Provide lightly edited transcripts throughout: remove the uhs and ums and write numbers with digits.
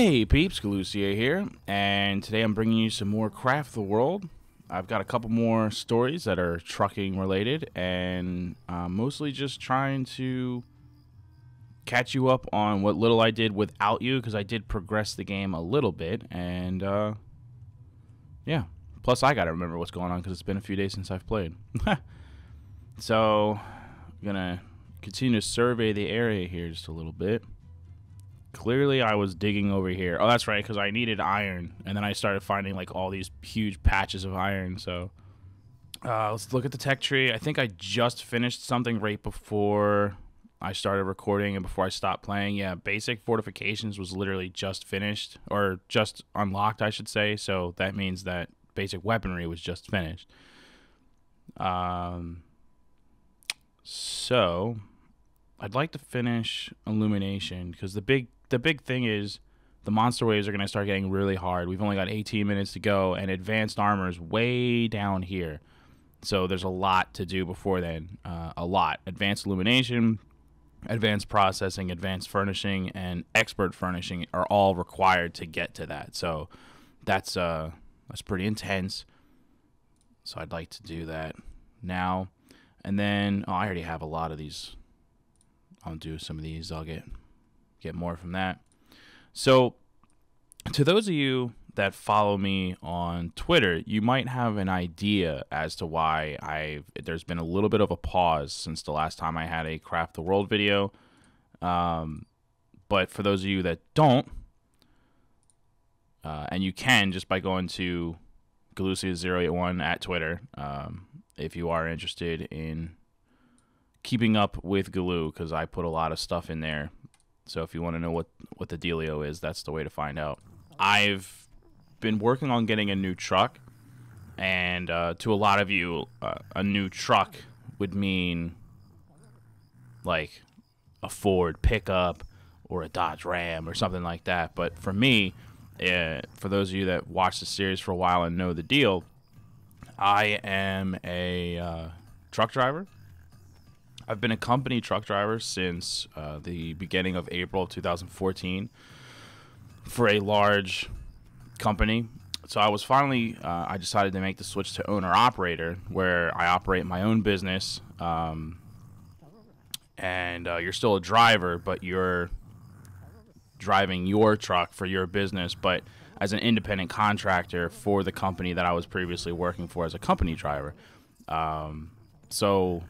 Hey, Peeps Galucia here, and today I'm bringing you some more Craft the World. I've got a couple more stories that are trucking related, and mostly just trying to catch you up on what little I did without you, because I did progress the game a little bit, and yeah. Plus, I gotta remember what's going on because it's been a few days since I've played. So, I'm gonna continue to survey the area here just a little bit. Clearly, I was digging over here. Oh, that's right, because I needed iron, and then I started finding like all these huge patches of iron. So, let's look at the tech tree. I think I just finished something right before I started recording and before I stopped playing. Yeah, basic fortifications was literally just finished, or just unlocked, I should say. So that means that basic weaponry was just finished. So I'd like to finish illumination because the big thing is the monster waves are going to start getting really hard. We've only got 18 minutes to go, and advanced armor is way down here. So there's a lot to do before then. A lot. Advanced illumination, advanced processing, advanced furnishing, and expert furnishing are all required to get to that. So that's pretty intense. So I'd like to do that now. And then, I already have a lot of these. I'll do some of these. I'll get more from that. So, to those of you that follow me on Twitter, you might have an idea as to why there's been a little bit of a pause since the last time I had a Craft the World video. But for those of you that don't, and you can just by going to Galucia081 at Twitter, if you are interested in keeping up with Galoo, because I put a lot of stuff in there. So if you want to know what the dealio is, that's the way to find out. I've been working on getting a new truck, and to a lot of you, a new truck would mean like a Ford pickup or a Dodge Ram or something like that. But for me, for those of you that watch the series for a while and know the deal, I am a truck driver. I've been a company truck driver since the beginning of April of 2014 for a large company. So I was finally, I decided to make the switch to owner-operator, where I operate my own business, and you're still a driver, but you're driving your truck for your business, but as an independent contractor for the company that I was previously working for as a company driver. So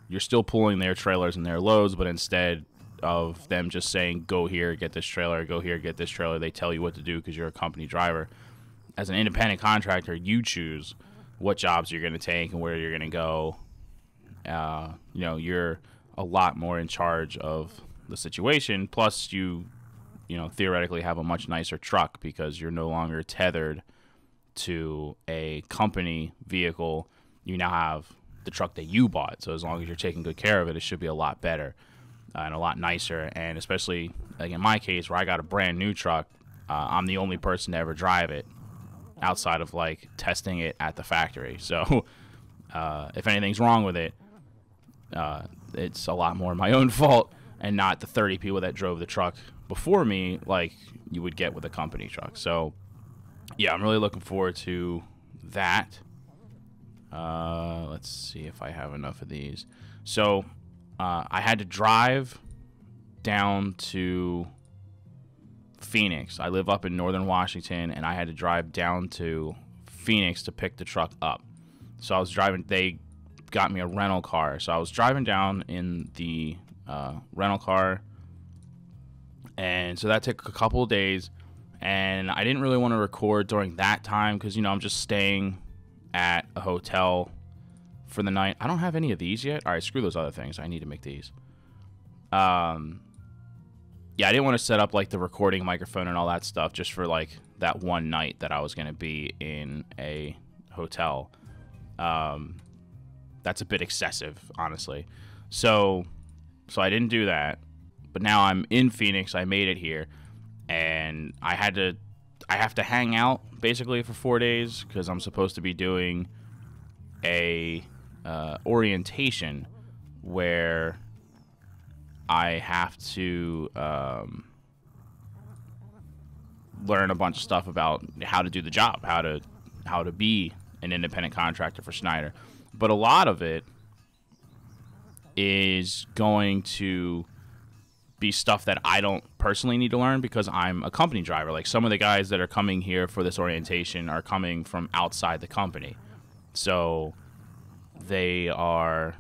you're still pulling their trailers and their loads, but instead of them just saying, go here, get this trailer, go here, get this trailer, they tell you what to do because you're a company driver. As an independent contractor, you choose what jobs you're going to take and where you're going to go. You're a lot more in charge of the situation. Plus, you theoretically have a much nicer truck because you're no longer tethered to a company vehicle. You now have the truck that you bought. So as long as you're taking good care of it, it should be a lot better and a lot nicer. And especially like in my case where I got a brand new truck, I'm the only person to ever drive it outside of like testing it at the factory. So if anything's wrong with it, it's a lot more my own fault and not the 30 people that drove the truck before me like you would get with a company truck. So yeah, I'm really looking forward to that. Let's see if I have enough of these. So I had to drive down to Phoenix. I live up in northern Washington, and I had to drive down to Phoenix to pick the truck up. So I was driving, they got me a rental car. So I was driving down in the rental car, and so that took a couple of days, and I didn't really want to record during that time because, I'm just staying at a hotel for the night. I don't have any of these yet. All right, screw those other things. I need to make these. Yeah, I didn't want to set up like the recording microphone and all that stuff just for like that one night that I was going to be in a hotel. That's a bit excessive, honestly. So I didn't do that. But now I'm in Phoenix. I made it here, and I have to hang out basically for 4 days because I'm supposed to be doing a orientation where I have to learn a bunch of stuff about how to do the job, how to be an independent contractor for Schneider. But a lot of it is going to be stuff that I don't personally need to learn because I'm a company driver. Like some of the guys that are coming here for this orientation are coming from outside the company. So they don't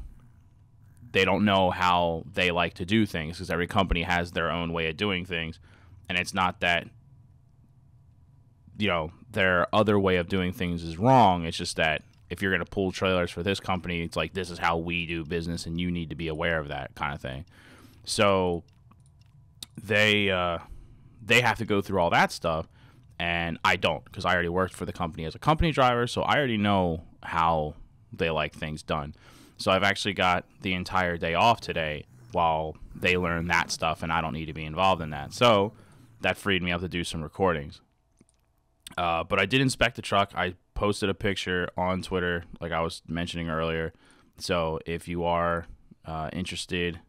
know how they like to do things because every company has their own way of doing things. And it's not that, their other way of doing things is wrong. It's just that if you're going to pull trailers for this company, it's like, this is how we do business and you need to be aware of that kind of thing. So they have to go through all that stuff, and I don't because I already worked for the company as a company driver, so I already know how they like things done. So I've actually got the entire day off today while they learn that stuff, and I don't need to be involved in that. So that freed me up to do some recordings. But I did inspect the truck. I posted a picture on Twitter like I was mentioning earlier. So if you are interested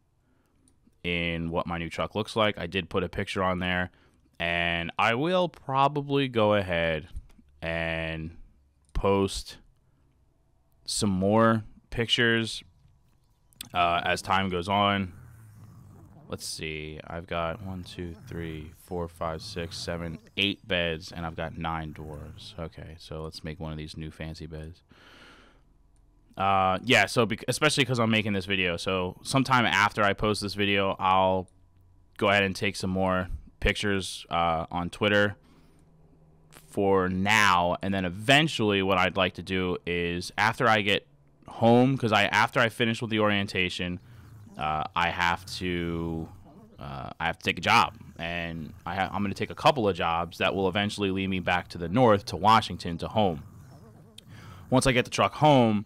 in what my new truck looks like, I did put a picture on there, and I will probably go ahead and post some more pictures as time goes on. Let's see, I've got 8 beds, and I've got 9 doors. Okay, so let's make one of these new fancy beds. Yeah, so especially because I'm making this video, so sometime after I post this video, I'll go ahead and take some more pictures on Twitter for now, and then eventually what I'd like to do is after I get home, because after I finish with the orientation, I have to take a job, and I'm going to take a couple of jobs that will eventually lead me back to the north, to Washington, to home. Once I get the truck home,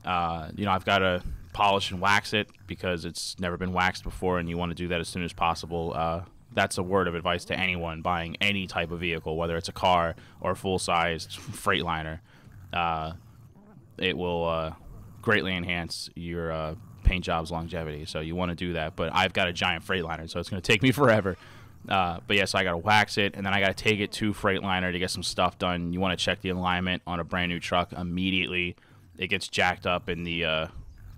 I've got to polish and wax it because it's never been waxed before, and you want to do that as soon as possible. That's a word of advice to anyone buying any type of vehicle, whether it's a car or a full-sized Freightliner. It will greatly enhance your paint job's longevity, so you want to do that. But I've got a giant Freightliner, so it's going to take me forever. But yes, I got to wax it, and then I got to take it to Freightliner to get some stuff done. You want to check the alignment on a brand new truck immediately. It gets jacked up in the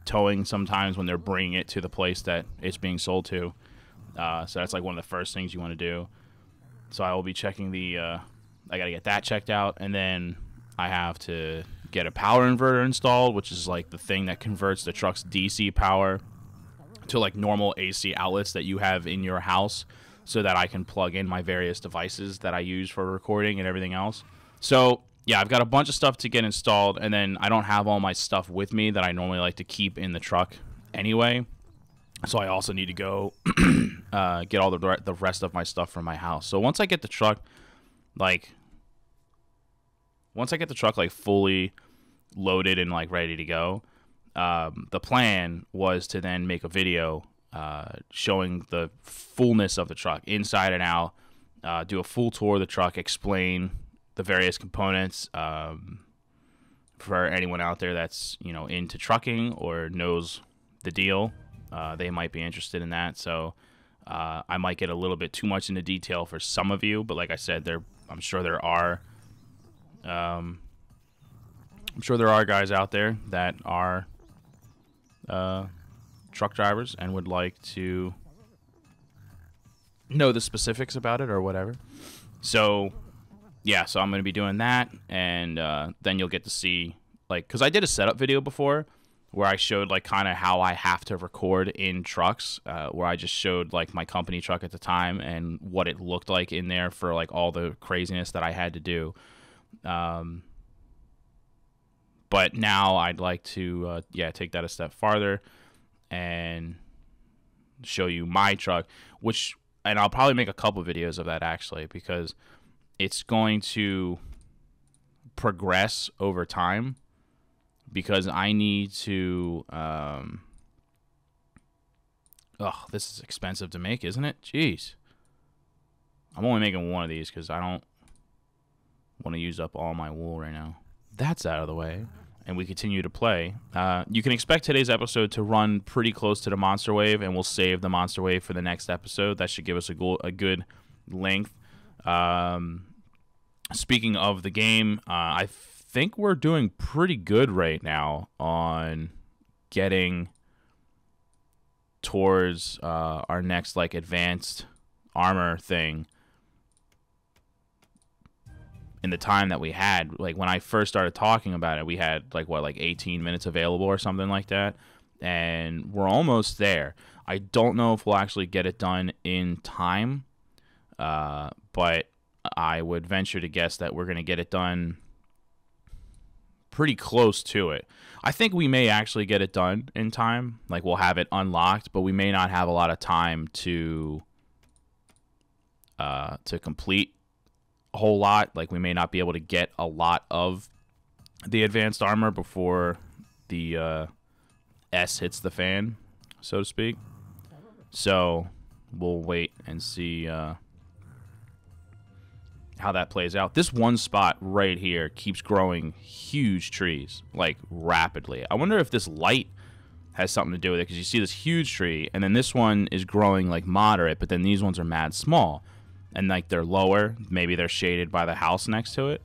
towing sometimes when they're bringing it to the place that it's being sold to. So that's like one of the first things you want to do. So I will be checking I got to get that checked out, and then I have to get a power inverter installed, which is like the thing that converts the truck's DC power to like normal AC outlets that you have in your house, so that I can plug in my various devices that I use for recording and everything else. So yeah, I've got a bunch of stuff to get installed, and then I don't have all my stuff with me that I normally like to keep in the truck anyway. So I also need to go get all the rest of my stuff from my house. So once I get the truck, fully loaded and like ready to go, the plan was to then make a video showing the fullness of the truck, inside and out, do a full tour of the truck, explain the various components for anyone out there that's into trucking or knows the deal. They might be interested in that. So I might get a little bit too much into detail for some of you, but like I said, I'm sure there are guys out there that are truck drivers and would like to know the specifics about it or whatever. So yeah, so I'm going to be doing that, and then you'll get to see, because I did a setup video before where I showed kind of how I have to record in trucks, where I just showed my company truck at the time and what it looked like in there for all the craziness that I had to do. But now I'd like to take that a step farther and show you my truck, and I'll probably make a couple videos of that actually, because it's going to progress over time, because I need to this is expensive to make, isn't it? Jeez. I'm only making one of these because I don't want to use up all my wool right now. That's out of the way, and we continue to play. You can expect today's episode to run pretty close to the monster wave, and we'll save the monster wave for the next episode. That should give us a good length Speaking of the game, I think we're doing pretty good right now on getting towards our next like advanced armor thing in the time that we had. Like when I first started talking about it, we had like 18 minutes available or something like that, and we're almost there. I don't know if we'll actually get it done in time, but I would venture to guess that we're going to get it done pretty close to it. I think we may actually get it done in time. Like we'll have it unlocked, but we may not have a lot of time to complete a whole lot. Like we may not be able to get a lot of the advanced armor before the S hits the fan, so to speak. So we'll wait and see how that plays out. This one spot right here keeps growing huge trees, like rapidly. I wonder if this light has something to do with it, because you see this huge tree, and then this one is growing like moderate, but then these ones are mad small, and like they're lower. Maybe they're shaded by the house next to it.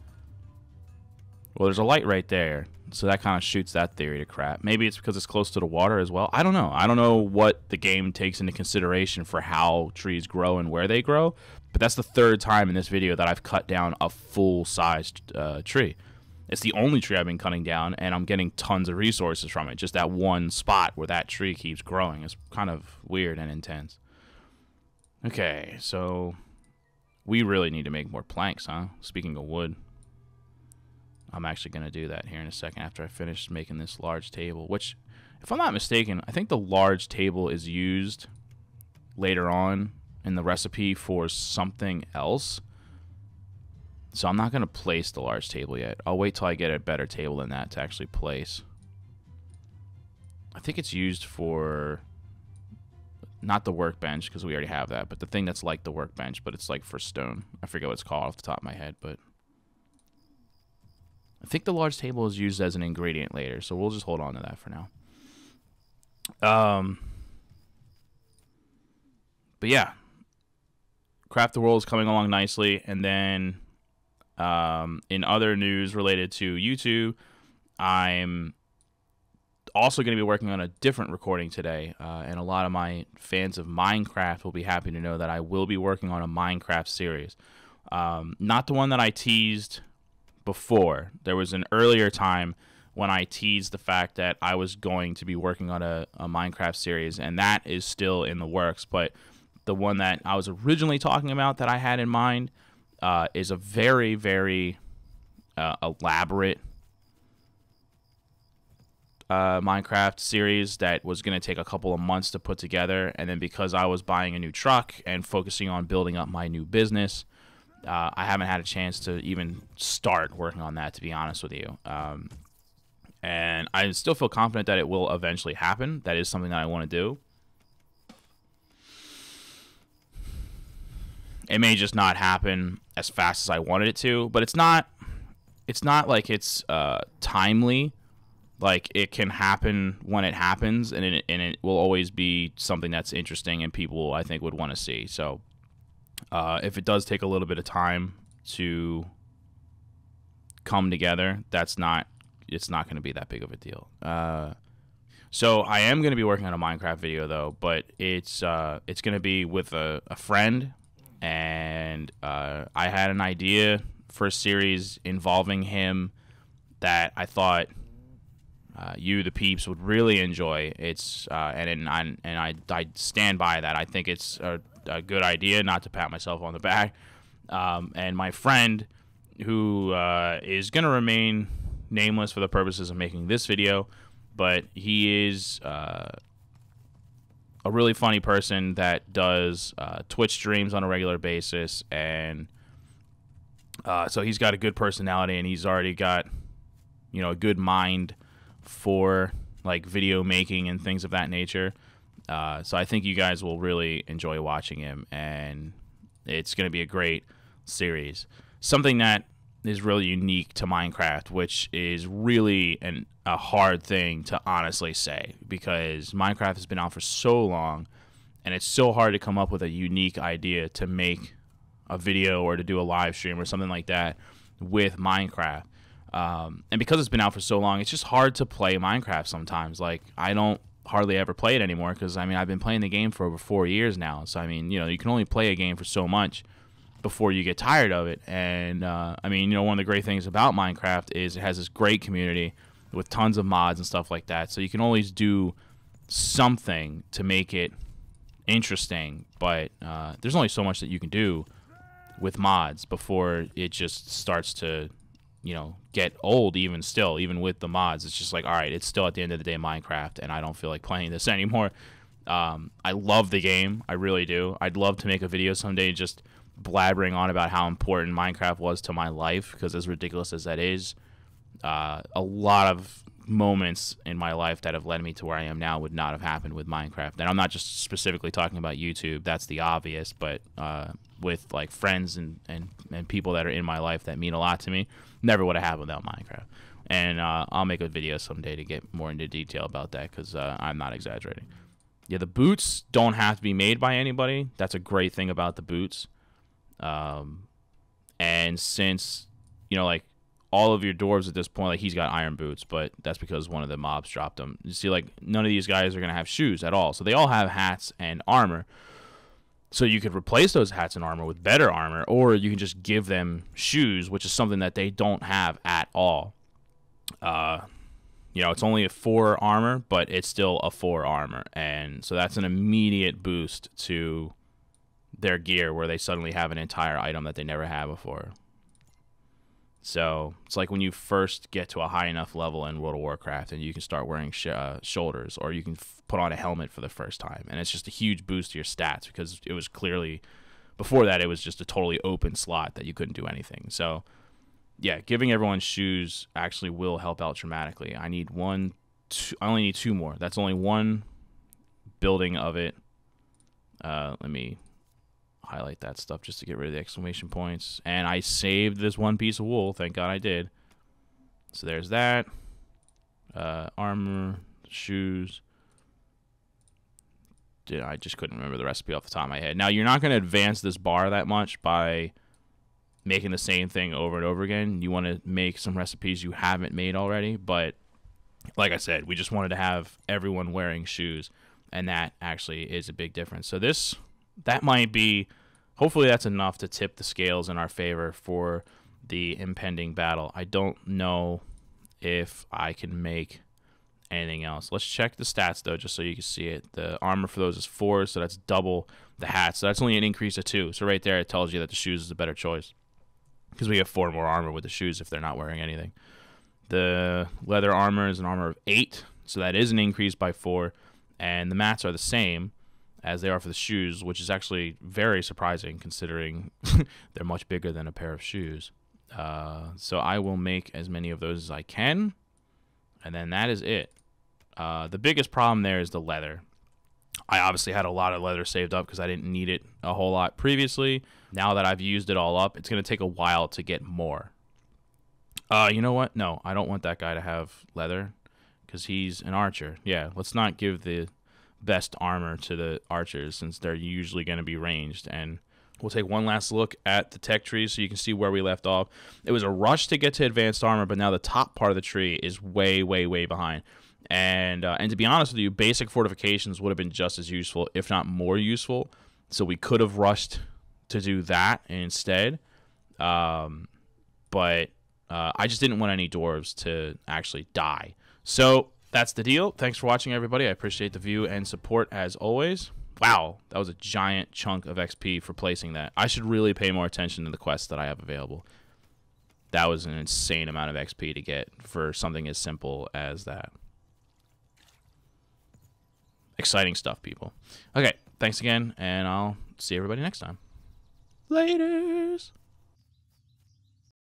Well, there's a light right there, so that kind of shoots that theory to crap. Maybe it's because it's close to the water as well. I don't know. I don't know what the game takes into consideration for how trees grow and where they grow, but that's the third time in this video that I've cut down a full-sized tree. It's the only tree I've been cutting down, and I'm getting tons of resources from it. Just that one spot where that tree keeps growing is kind of weird and intense. Okay, so we really need to make more planks, huh? Speaking of wood. I'm actually going to do that here in a second after I finish making this large table, which, if I'm not mistaken, I think the large table is used later on in the recipe for something else. So I'm not going to place the large table yet. I'll wait till I get a better table than that to actually place. I think it's used for, not the workbench, because we already have that, but the thing that's like the workbench, but it's like for stone. I forget what it's called off the top of my head, but I think the large table is used as an ingredient later, so we'll just hold on to that for now. But yeah, Craft the World is coming along nicely, and then in other news related to YouTube, I'm also going to be working on a different recording today, and a lot of my fans of Minecraft will be happy to know that I will be working on a Minecraft series. Not the one that I teased before. There was an earlier time when I teased the fact that I was going to be working on a Minecraft series, and that is still in the works, but the one that I was originally talking about that I had in mind is a very, very elaborate Minecraft series that was going to take a couple of months to put together, and then because I was buying a new truck and focusing on building up my new business, I haven't had a chance to even start working on that, to be honest with you. And I still feel confident that it will eventually happen. That is something that I want to do. It may just not happen as fast as I wanted it to, but it's not like it's timely. Like, it can happen when it happens, and it will always be something that's interesting and people, I think, would want to see. So if it does take a little bit of time to come together, it's not going to be that big of a deal. So I am going to be working on a Minecraft video, though, but it's going to be with a friend, and I had an idea for a series involving him that I thought you, the peeps, would really enjoy. It's and I stand by that. I think it's a good idea, not to pat myself on the back. And my friend, who is going to remain nameless for the purposes of making this video, but he is a really funny person that does Twitch streams on a regular basis, and so he's got a good personality, and he's already got, a good mind for like video making and things of that nature. So I think you guys will really enjoy watching him, and it's going to be a great series. Something that is really unique to Minecraft, which is really a hard thing to honestly say, because Minecraft has been out for so long, and it's so hard to come up with a unique idea to make a video or to do a live stream or something like that with Minecraft. And because it's been out for so long, it's just hard to play Minecraft sometimes. Like, I don't hardly ever play it anymore because, I mean, I've been playing the game for over 4 years now. So, I mean, you know, you can only play a game for so much before you get tired of it. And, I mean, you know, one of the great things about Minecraft is it has this great community with tons of mods and stuff like that. So you can always do something to make it interesting. But there's only so much that you can do with mods before it just starts to, you know, get old. Even still, even with the mods, it's just like, all right, it's still at the end of the day Minecraft, and I don't feel like playing this anymore. I love the game, I really do. I'd love to make a video someday just blabbering on about how important Minecraft was to my life, because as ridiculous as that is, a lot of moments in my life that have led me to where I am now would not have happened with Minecraft. And I'm not just specifically talking about YouTube, that's the obvious, but with like friends and people that are in my life that mean a lot to me, never would have happened without Minecraft. And I'll make a video someday to get more into detail about that, because I'm not exaggerating. Yeah, the boots don't have to be made by anybody. That's a great thing about the boots. And since, you know, like, all of your dwarves at this point, like, he's got iron boots, but that's because one of the mobs dropped them. You see, like, none of these guys are going to have shoes at all. So they all have hats and armor. So you could replace those hats and armor with better armor, or you can just give them shoes, which is something that they don't have at all. You know, it's only a 4 armor, but it's still a 4 armor. And so that's an immediate boost to their gear, where they suddenly have an entire item that they never had before. So it's like when you first get to a high enough level in World of Warcraft and you can start wearing shoulders, or you can put on a helmet for the first time. And it's just a huge boost to your stats, because it was clearly, before that, it was just a totally open slot that you couldn't do anything. So, yeah, giving everyone shoes actually will help out dramatically. I only need 2 more. That's only 1 building of it. Let me highlight that stuff just to get rid of the exclamation points. And I saved this 1 piece of wool. Thank God I did. So there's that. Armor, shoes. I just couldn't remember the recipe off the top of my head. Now, you're not going to advance this bar that much by making the same thing over and over again. You want to make some recipes you haven't made already. But like I said, we just wanted to have everyone wearing shoes, and that actually is a big difference. So that might be, hopefully that's enough to tip the scales in our favor for the impending battle. I don't know if I can make anything else. Let's check the stats, though, just so you can see it. The armor for those is 4, so that's double the hat. So that's only an increase of 2. So right there, it tells you that the shoes is a better choice, because we have 4 more armor with the shoes if they're not wearing anything. The leather armor is an armor of 8, so that is an increase by 4. And the mats are the same as they are for the shoes, which is actually very surprising considering they're much bigger than a pair of shoes. So I will make as many of those as I can, and then that is it. The biggest problem there is the leather. I obviously had a lot of leather saved up because I didn't need it a whole lot previously. Now that I've used it all up, it's going to take a while to get more. You know what? No, I don't want that guy to have leather because he's an archer. Yeah, let's not give the best armor to the archers, since they're usually going to be ranged. And we'll take one last look at the tech tree so you can see where we left off. It was a rush to get to advanced armor, but now the top part of the tree is way, way, way behind. And to be honest with you, basic fortifications would have been just as useful, if not more useful. So we could have rushed to do that instead. But I just didn't want any dwarves to actually die. So that's the deal. Thanks for watching, everybody. I appreciate the view and support as always. Wow, that was a giant chunk of XP for placing that. I should really pay more attention to the quests that I have available. That was an insane amount of XP to get for something as simple as that. Exciting stuff, people. Okay, thanks again, and I'll see everybody next time. Laters!